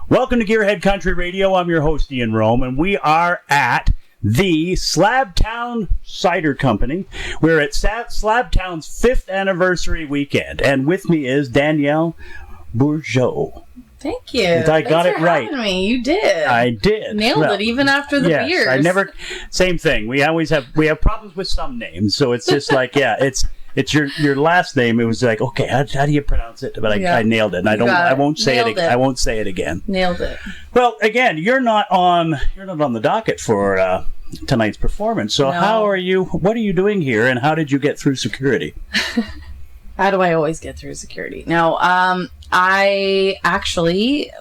Welcome to Gearhead Country Radio. I'm your host, Ian Rome, and we are at the Slab Town Cider Company. We're at Slab Town's 5th anniversary weekend, and with me is Danielle Bourjourd. Thank you. I got it right. Me. You did. I did. Nailed it, even after the years. I never. Same thing. We have problems with some names, so it's just like it's your last name. It was like, okay, how do you pronounce it? But I nailed it. And I won't say it. I won't say it again. Nailed it. Well, again, you're not on the docket for tonight's performance. So No. how are you? What are you doing here? And how did you get through security? How do I always get through security? No, I actually,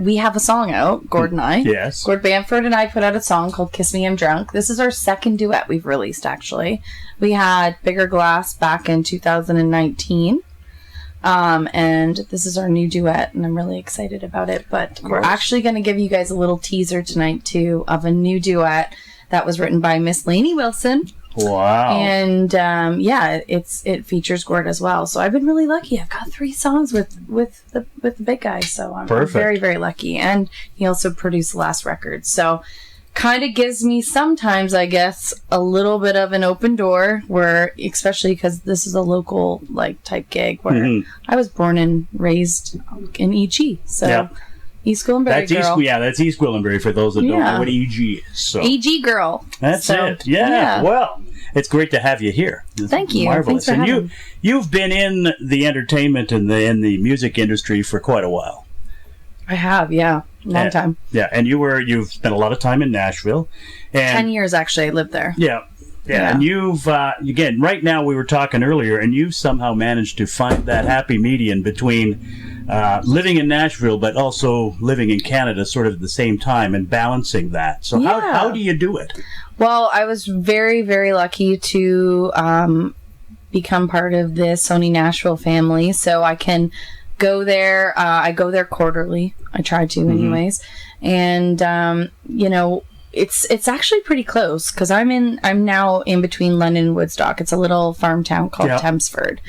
we have a song out, Gord and I. Yes. Gord Bamford and I put out a song called Kiss Me, I'm Drunk. This is our second duet we've released, actually. We had Bigger Glass back in 2019. And this is our new duet, and I'm really excited about it. But we're actually going to give you guys a little teaser tonight, too, of a new duet that was written by Miss Lainey Wilson. Wow. And it features Gord as well. So I've been really lucky. I've got 3 songs with the big guy. So I'm very, very lucky. And he also produced the last record. So kind of gives me sometimes, I guess, a little bit of an open door where, especially because this is a local type gig where I was born and raised in EG. So East Gwillimbury girl. That's East Gwillimbury for those that don't know what EG is. So. EG girl. That's it. Yeah. Well, it's great to have you here. Thank you. Marvelous. Thanks for having me. You've been in the entertainment and in the music industry for quite a while. I have, long time. Yeah, and you've spent a lot of time in Nashville. And 10 years actually. I lived there. Yeah. And you've again, right now we were talking earlier, and you somehow managed to find that happy median between living in Nashville, but also living in Canada sort of at the same time and balancing that. So how do you do it? Well, I was very, very lucky to become part of the Sony Nashville family. So I can go there. I go there quarterly. I try to anyways. And, it's actually pretty close because I'm now in between London and Woodstock. It's a little farm town called Tempsford.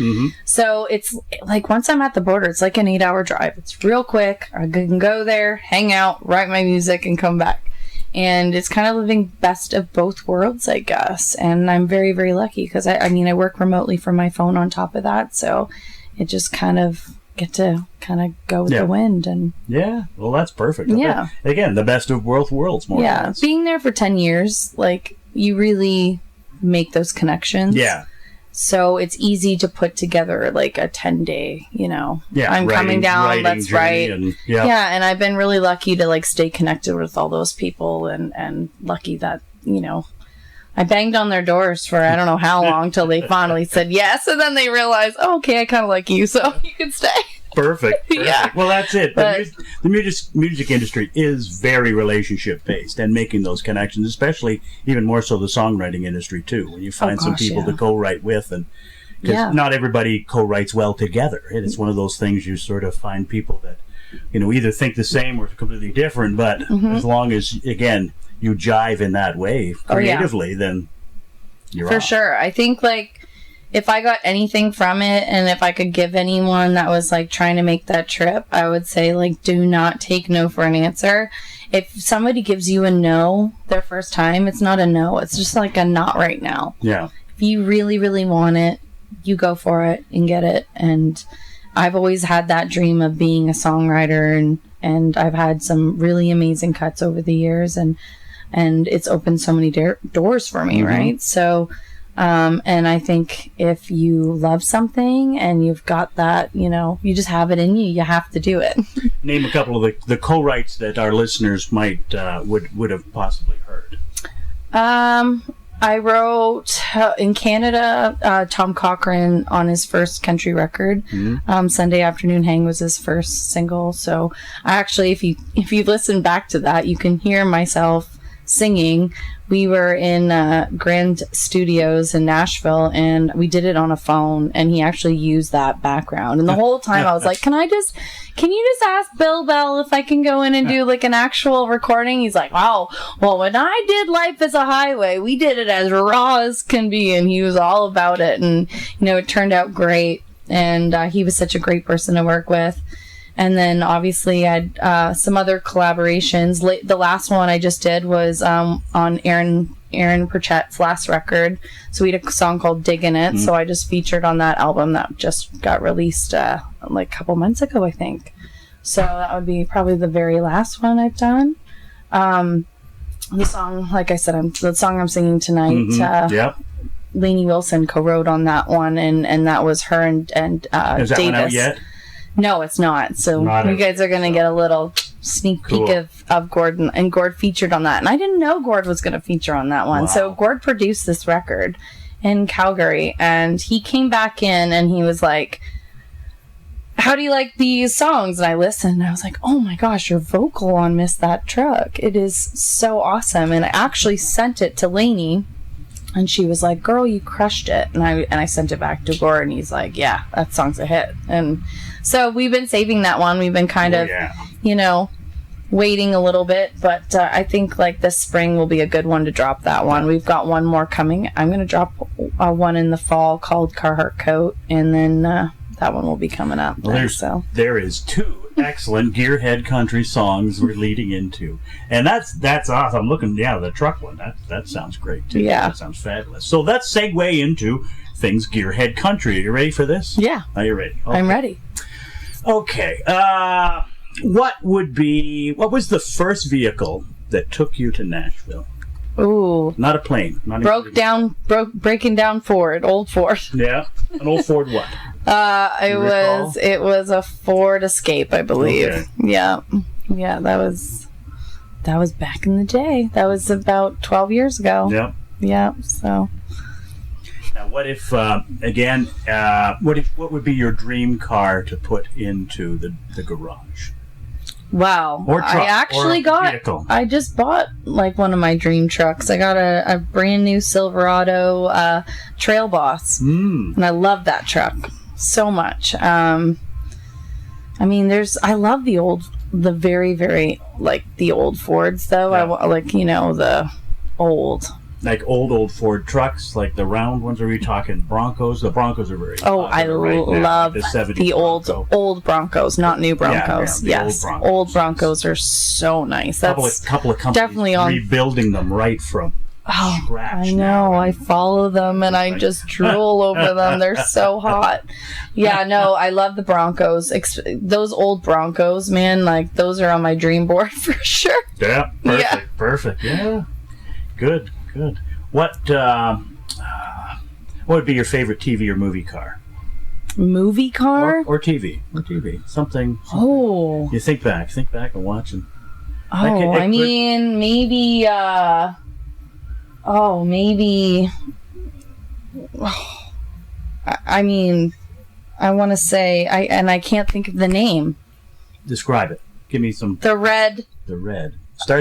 So it's like once I'm at the border, it's like an 8-hour drive. It's real quick. I can go there, hang out, write my music, and come back. And it's kind of living best of both worlds, I guess. And I'm very, very lucky because I work remotely from my phone on top of that. So it just kind of get to go with the wind. And well, that's perfect. Yeah. Again, the best of both worlds, more or less. Being there for 10 years, you really make those connections. Yeah. So it's easy to put together a 10-day, I'm coming down, let's write. And I've been really lucky to stay connected with all those people and lucky that, I banged on their doors for I don't know how long till they finally said yes, and then they realized, okay, I kind of like you, so you can stay. Perfect. Yeah. Well, that's it. The music industry is very relationship based, and making those connections, especially even more so the songwriting industry too, when you find some people to co-write with, and because not everybody co-writes well together. It's one of those things you sort of find people that either think the same or completely different, but as long as again you jive in that way creatively, then you're for off. Sure. I think if I got anything from it, and if I could give anyone that was trying to make that trip, I would say do not take no for an answer. If somebody gives you a no their first time, it's not a no. It's just a not right now. Yeah. If you really, really want it, you go for it and get it. And I've always had that dream of being a songwriter, and I've had some really amazing cuts over the years, and it's opened so many doors for me, right? So, and I think if you love something and you've got that, you just have it in you, you have to do it. Name a couple of the co-writes that our listeners might would have possibly heard. I wrote in Canada, Tom Cochrane on his first country record. Sunday Afternoon Hang was his first single. So I actually, if you listen back to that, you can hear myself singing. We were in Grand Studios in Nashville, and we did it on a phone, and he actually used that background. And the whole time I was like, can you just ask Bill Bell if I can go in and do an actual recording? He's like, wow, well, when I did Life as a Highway, we did it as raw as can be, and he was all about it. And, it turned out great. And he was such a great person to work with. And then obviously I had some other collaborations. The last one I just did was on Aaron Pritchett's last record. So we had a song called Diggin' It. So I just featured on that album that just got released like a couple months ago, I think. So that would be probably the very last one I've done. The song, like I said, the song I'm singing tonight. Lainey Wilson co-wrote on that one, and that was her and Is that Davis. one out yet? No, it's not. So you guys are going to get a little sneak peek of Gordon, and Gord featured on that. And I didn't know Gord was going to feature on that one. Wow. So Gord produced this record in Calgary, and he came back in and he was like, how do you like these songs? And I listened and I was like, oh my gosh, your vocal on Miss That Truck. It is so awesome. And I actually sent it to Lainey. And she was like, girl, you crushed it. And I sent it back to Gord, and he's like, yeah, that song's a hit. And so we've been saving that one. We've been kind of, waiting a little bit. But I think like this spring will be a good one to drop that one. We've got one more coming. I'm going to drop one in the fall called Carhartt Coat. And then that one will be coming up. Well, there is 2 excellent Gearhead country songs we're leading into, and that's awesome. I'm looking, the truck one. That sounds great too. Yeah, that sounds fabulous. So let's segue into things Gearhead country. Are you ready for this? Yeah. Are you ready? Okay. I'm ready. Okay. What was the first vehicle that took you to Nashville? Ooh. Not a plane. Breaking down Ford, old Ford. Yeah. An old Ford what? It was a Ford Escape, I believe. Okay. Yeah. Yeah, that was back in the day. That was about 12 years ago. Yeah. Yeah, so. Now, what if, what would be your dream car to put into the garage? Wow. Or truck, I actually I just bought like one of my dream trucks. I got a brand new Silverado Trail Boss. And I love that truck so much. I love the very, very, like the old Fords though. Yeah. I like, the old. Like old Ford trucks, like the round ones. Are we talking Broncos? The Broncos are very I love the old Broncos, not new Broncos. Yes, old Broncos are so nice. That's couple of companies definitely rebuilding them right from scratch. I know. I follow them and I just drool over them. They're so hot. Yeah, no, I love the Broncos. Those old Broncos, man, like those are on my dream board for sure. Yeah, perfect. Yeah, good. What would be your favorite TV or movie car? Movie car? Or TV. Something. Oh. You think back and watching. Oh, maybe. I want to say, I can't think of the name. Describe it. Give me some. The red.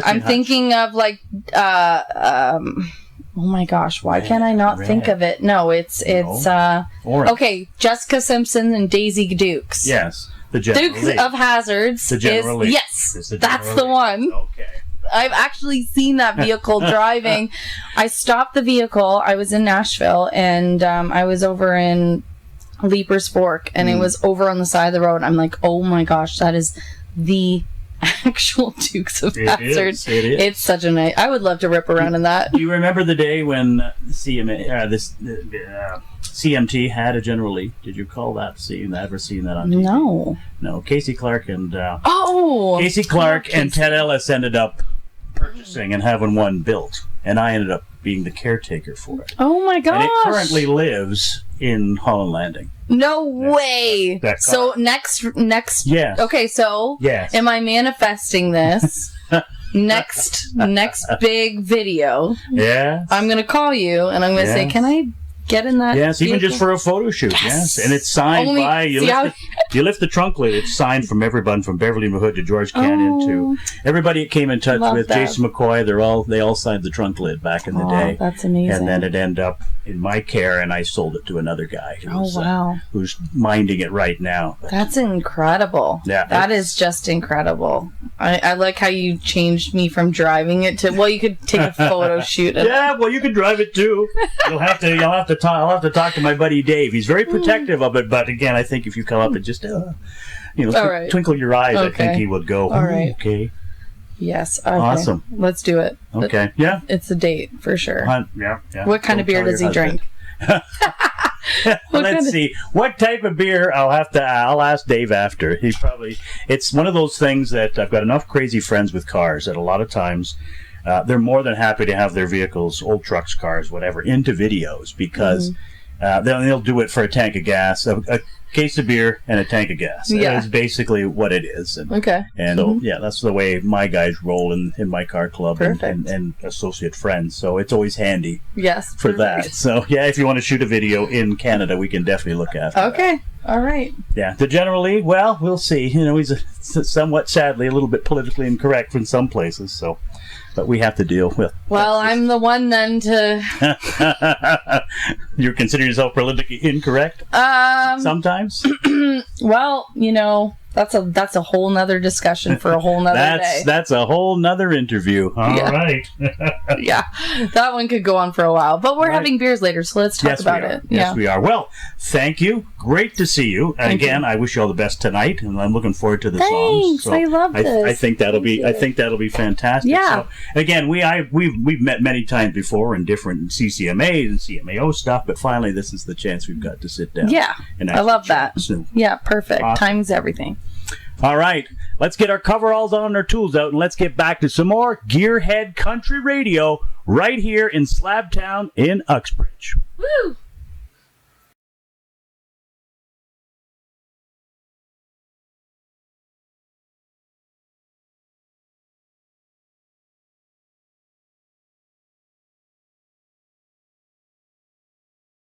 I'm thinking of like, oh my gosh, why can't I not think of it? No, it's orange. Okay, Jessica Simpson and Daisy Dukes. Yes, the General Dukes Lee. of Hazzards. The General Lee. Yes, that's the one. Okay. I've actually seen that vehicle driving. I stopped the vehicle. I was in Nashville, and I was over in Leaper's Fork, and it was over on the side of the road. I'm like, oh my gosh, that is the actual Dukes of Hazzard. It is. It's such a nice. I would love to rip around in that. Do you remember the day when CMT had a General Lee? Did you call that? Ever seen that on TV? No. Casey Clark and Ted Ellis ended up purchasing and having one built, and I ended up being the caretaker for it. Oh my gosh! And it currently lives in Holland Landing. No way. So next. Yes. Okay. So. Yes. Am I manifesting this? next big video. Yeah. I'm gonna call you and I'm gonna say, can I get in that? Yes, even just for a photo shoot. Yes, and it's signed by you. Lift the trunk lid. It's signed from everyone from Beverly Mahood to George Canyon to everybody it came in touch with. That. Jason McCoy. They all signed the trunk lid back in the day. That's amazing. And then it ended up in my care, and I sold it to another guy who's minding it right now. That's incredible. Yeah, that is just incredible. I like how you changed me from driving it to, well, you could take a photo shoot of Yeah, well, you can drive it too. I'll have to talk to my buddy Dave. He's very protective of it, but again, I think if you come up and just, twinkle your eyes, I think he would go, all right. Okay. Yes. Okay. Awesome. Let's do it. Okay. Yeah. It's a date for sure. Yeah. What kind of beer does he drink? Let's see. What type of beer? I'll ask Dave after. It's one of those things that I've got enough crazy friends with cars that a lot of times they're more than happy to have their vehicles, old trucks, cars, whatever, into videos because they'll do it for a tank of gas, a case of beer and a tank of gas. Yeah. That's basically what it is. And so, that's the way my guys roll in my car club and associate friends. So it's always handy for that. So, if you want to shoot a video in Canada, we can definitely look after that. All right. Yeah. The generally, well, we'll see. He's somewhat, sadly, a little bit politically incorrect in some places. So, but we have to deal with. Well, I'm the one then to. You consider yourself politically incorrect? Sometimes. Well, that's a whole nother discussion for a whole nother day. That's a whole nother interview. All right. Yeah, that one could go on for a while. But we're having beers later, so let's talk about it. Yes, we are. Well, thank you. Great to see you. And again, I wish you all the best tonight, and I'm looking forward to the songs. Thanks. So I love this. I think that'll be fantastic. Yeah. So, again, we've met many times before in different CCMAs and CMAO stuff, but finally this is the chance we've got to sit down. Yeah. And I love that. So, yeah, perfect. Awesome. Time's everything. All right, let's get our coveralls on and our tools out, and let's get back to some more Gearhead Country Radio right here in Slab Town in Uxbridge. Woo!